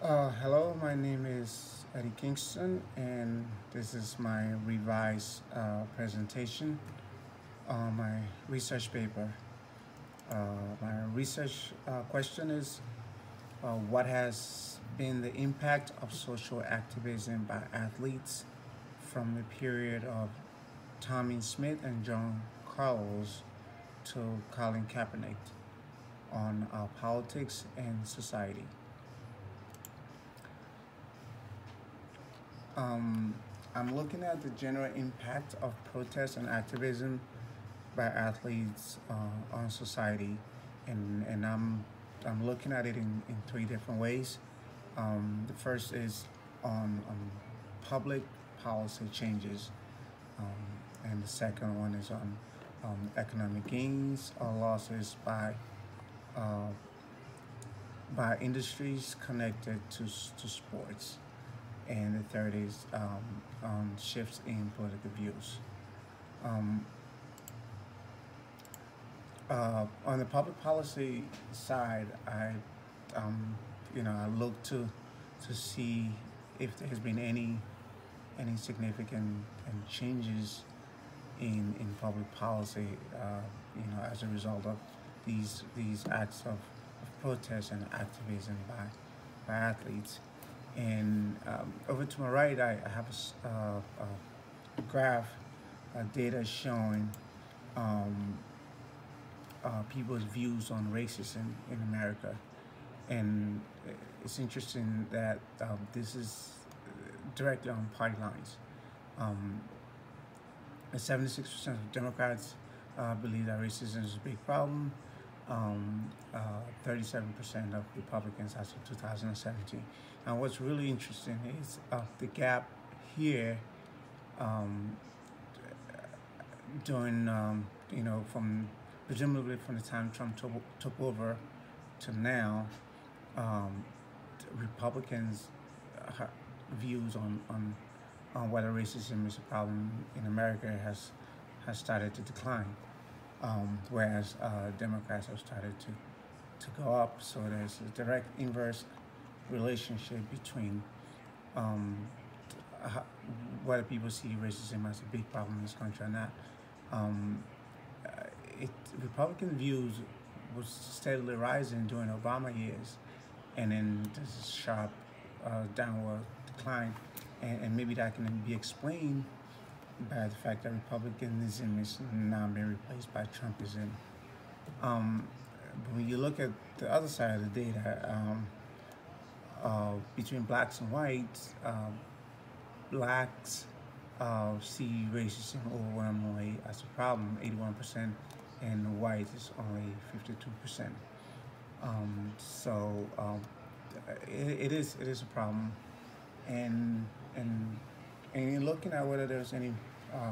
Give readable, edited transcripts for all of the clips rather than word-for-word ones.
Hello, my name is Eddie Kingston, and this is my revised presentation on my research paper. My research question is what has been the impact of social activism by athletes from the period of Tommy Smith and John Carlos to Colin Kaepernick on politics and society? Um, I'm looking at the general impact of protest and activism by athletes on society, and I'm looking at it in three different ways. The first is on public policy changes, and the second one is on economic gains or losses uh, by industries connected to sports, and the third is on shifts in political views. Um, on the public policy side, um, I look to see if there has been any significant changes in public policy, as a result of these acts of protest and activism by athletes. And over to my right, I have a graph, data showing um, people's views on racism in America. And it's interesting that this is directly on party lines. Um, 76% of Democrats believe that racism is a big problem. Um, uh, 37% of Republicans as of 2017. And what's really interesting is the gap here um, during, from presumably from the time Trump took over to now, um, Republicans' views on whether racism is a problem in America has started to decline, whereas Democrats have started to go up. So there's a direct inverse relationship between um, whether people see racism as a big problem in this country or not. Um, uh, Republican views was steadily rising during Obama years, and then there's a sharp downward decline, and maybe that can be explained by the fact that Republicanism is now being replaced by Trumpism. Um, but when you look at the other side of the data, between blacks and whites, blacks see racism overwhelmingly as a problem, 81%, and white is only 52%. So it is a problem, and and and in looking at whether there's any uh,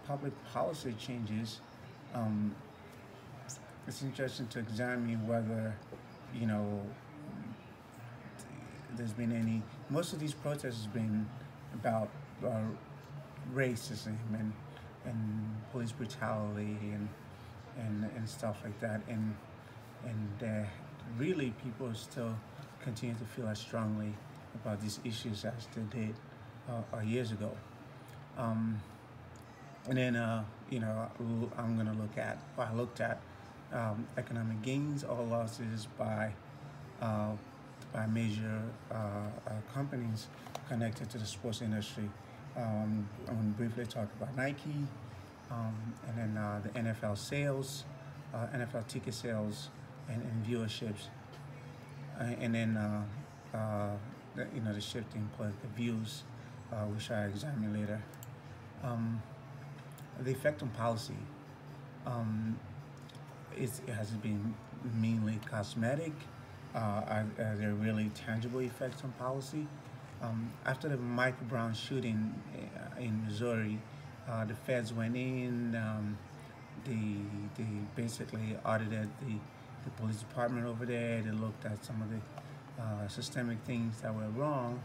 public policy changes, um, it's interesting to examine whether you know there's been any. Most of these protests has been about racism and police brutality and stuff like that, and really people still continue to feel as strongly about these issues as they did years ago. Um, and then I'm gonna look at, or I looked at economic gains or losses uh, by major companies connected to the sports industry. I'm going to briefly talk about Nike, and then the NFL sales, NFL ticket sales, and viewerships, and then the shifting political views, which I examine later. Um, the effect on policy. Um, it has been mainly cosmetic. Are there really tangible effects on policy? After the Michael Brown shooting in Missouri, the feds went in. They basically audited the police department over there. They looked at some of the systemic things that were wrong,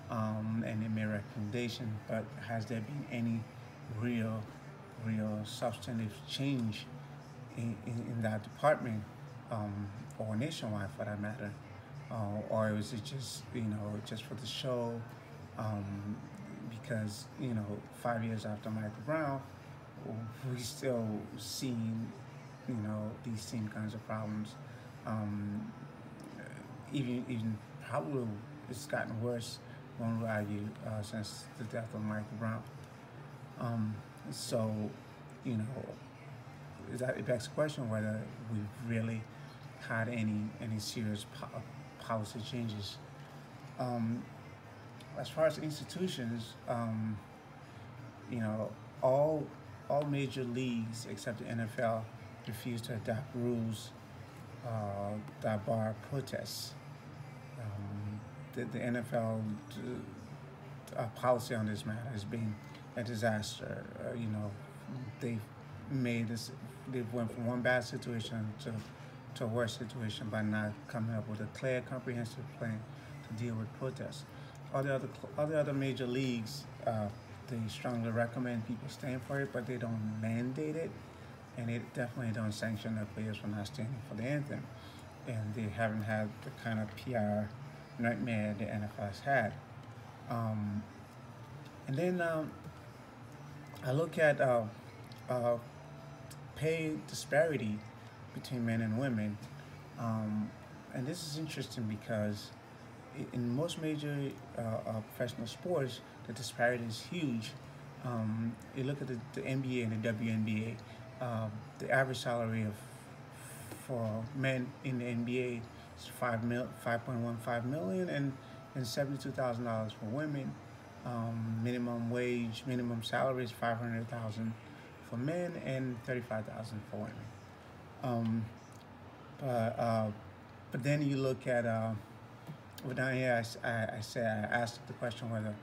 and they made recommendations. But has there been any real, real substantive change in that department, or nationwide for that matter? or was it just just for the show? Um, because 5 years after Michael Brown, we still seeing these same kinds of problems. Um, even probably it's gotten worse. One would argue since the death of Michael Brown. Um, so you know, it begs the question whether we've really had any serious policy changes. Um, as far as institutions, you know, all all major leagues except the NFL refuse to adopt rules that bar protests. The NFL policy on this matter has been a disaster. They've made this. They've went from one bad situation to a worse situation by not coming up with a clear, comprehensive plan to deal with protests. All the other major leagues, they strongly recommend people stand for it, but they don't mandate it, and they definitely don't sanction their players for not standing for the anthem. And they haven't had the kind of PR nightmare the NFL has had. Um, and then I look at uh, pay disparity between men and women, um, and this is interesting because in most major professional sports, the disparity is huge. You look at the NBA and the WNBA, the average salary of for men in the NBA is 5.15 million, and $72,000 for women. Minimum wage, minimum salary is 500,000 for men and 35,000 for women. Um, but but then you look at well, down here I asked the question whether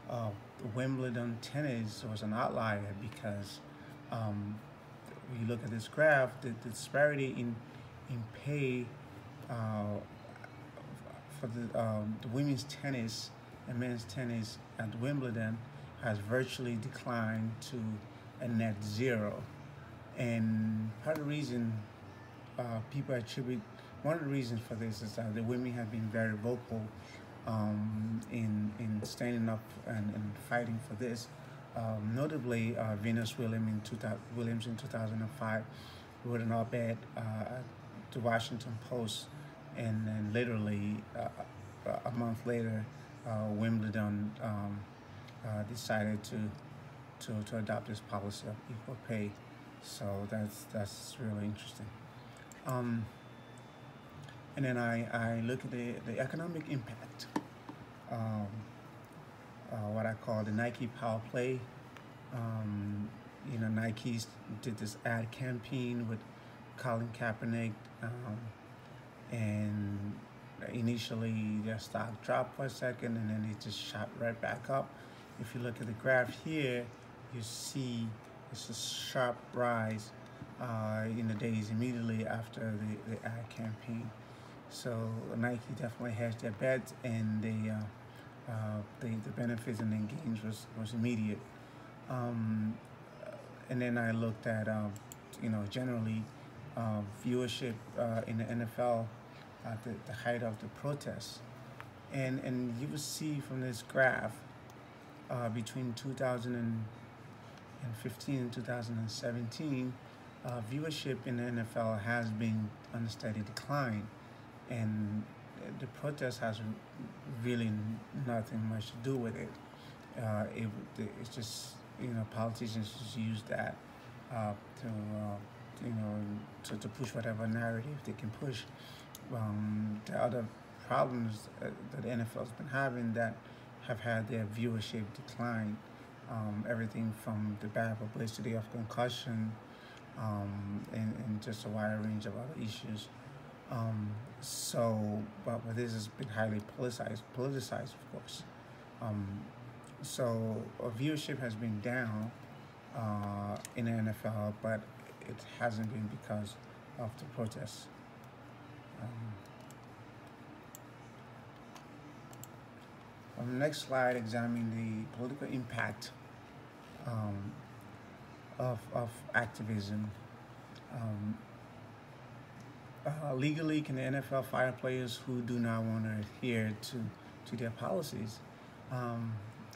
uh, Wimbledon tennis was an outlier because um, when you look at this graph, the disparity in pay uh, for the women's tennis and men's tennis at Wimbledon has virtually declined to a net zero. And part of the reason people attribute one of the reasons for this is that the women have been very vocal in standing up and fighting for this. Notably, Venus Williams in 2005 wrote an op-ed at the Washington Post, and then literally a month later, Wimbledon decided to adopt this policy of equal pay. So that's really interesting. Um, and then I look at the economic impact, um, what I call the Nike Power Play. Nike did this ad campaign with Colin Kaepernick, and initially their stock dropped for a second, and then it just shot right back up. If you look at the graph here, you see it's a sharp rise in the days immediately after the ad campaign. So Nike definitely hedged their bets, and the benefits and the gains was immediate. Um, and then I looked at generally viewership in the NFL at the height of the protests, and you will see from this graph between 2015 and 2017, viewership in the NFL has been on a steady decline, and the protest has really nothing much to do with it. It's just politicians just use that to push whatever narrative they can push. The other problems that the NFL's been having that have had their viewership decline. Everything from the bad publicity of concussion, and just a wide range of other issues. But this has been highly politicized, of course. So viewership has been down in the NFL, but it hasn't been because of the protests. On the next slide, examine the political impact um, of activism. Um, legally, can the NFL fire players who do not want to adhere to their policies? Um,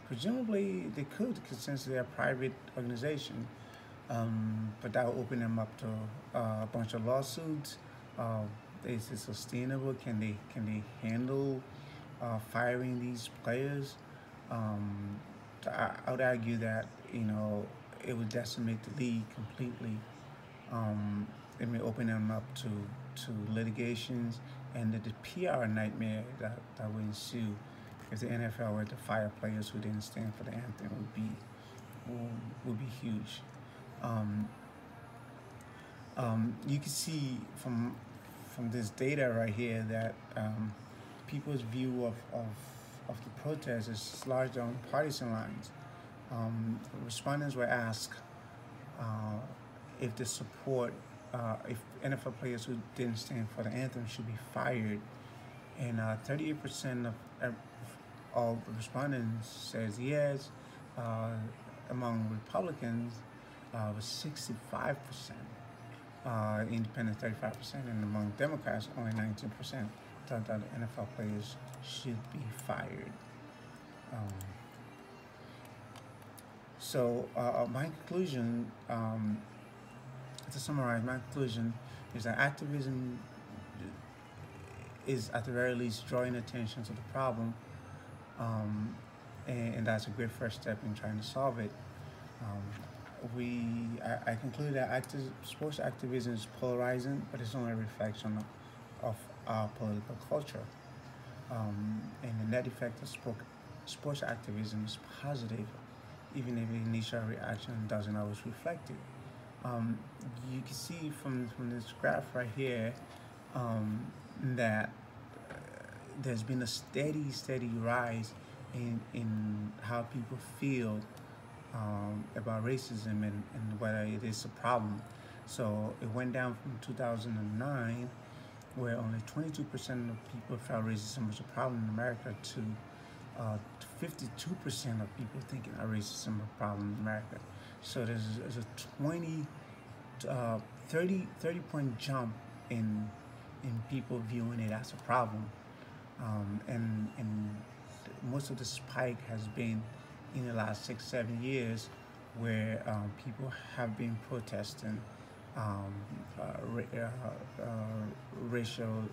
Presumably, they could, because since they're a private organization. But that will open them up to a bunch of lawsuits. Uh, is it sustainable? Can they handle firing these players? Um, I would argue that it would decimate the league completely. It may open them up to litigations and the PR nightmare that would ensue if the NFL were to fire players who didn't stand for the anthem would be huge. Um, you can see from this data right here that people's view of the protest is largely on partisan lines. Respondents were asked if the support, if NFL players who didn't stand for the anthem should be fired, and 38% of all the respondents says yes. Among Republicans, was 65%. Independent 35%, and among Democrats, only 19% thought that NFL players should be fired. My conclusion, to summarize, my conclusion is that activism is at the very least drawing attention to the problem, and that's a great first step in trying to solve it. I conclude that sports activism is polarizing, but it's only a reflection of our political culture. And the net effect of sports activism is positive, even if the initial reaction doesn't always reflect it. You can see from this graph right here that there's been a steady rise in how people feel about racism and whether it is a problem. So it went down from 2009, where only 22% of people felt racism was a problem in America, to 52% of people thinking that racism is a problem in America. So there's a 30 point jump in people viewing it as a problem, and most of the spike has been in the last 6-7 years, where people have been protesting racial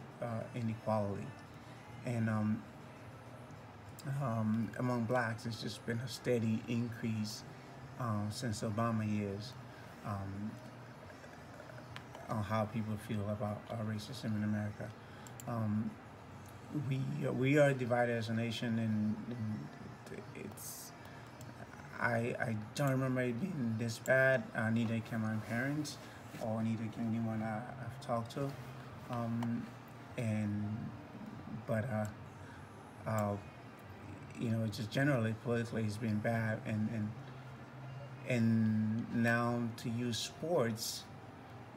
inequality, and among blacks, it's just been a steady increase since Obama years on how people feel about racism in America. We are divided as a nation, and it's. I don't remember it being this bad. Neither can my parents, or neither can anyone I've talked to. Just generally politically, it's been bad, and now to use sports,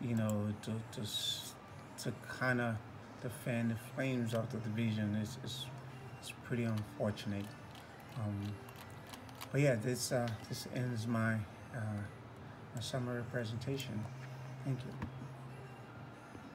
to kind of defend the flames of the division is pretty unfortunate. But yeah, this ends my summary presentation. Thank you.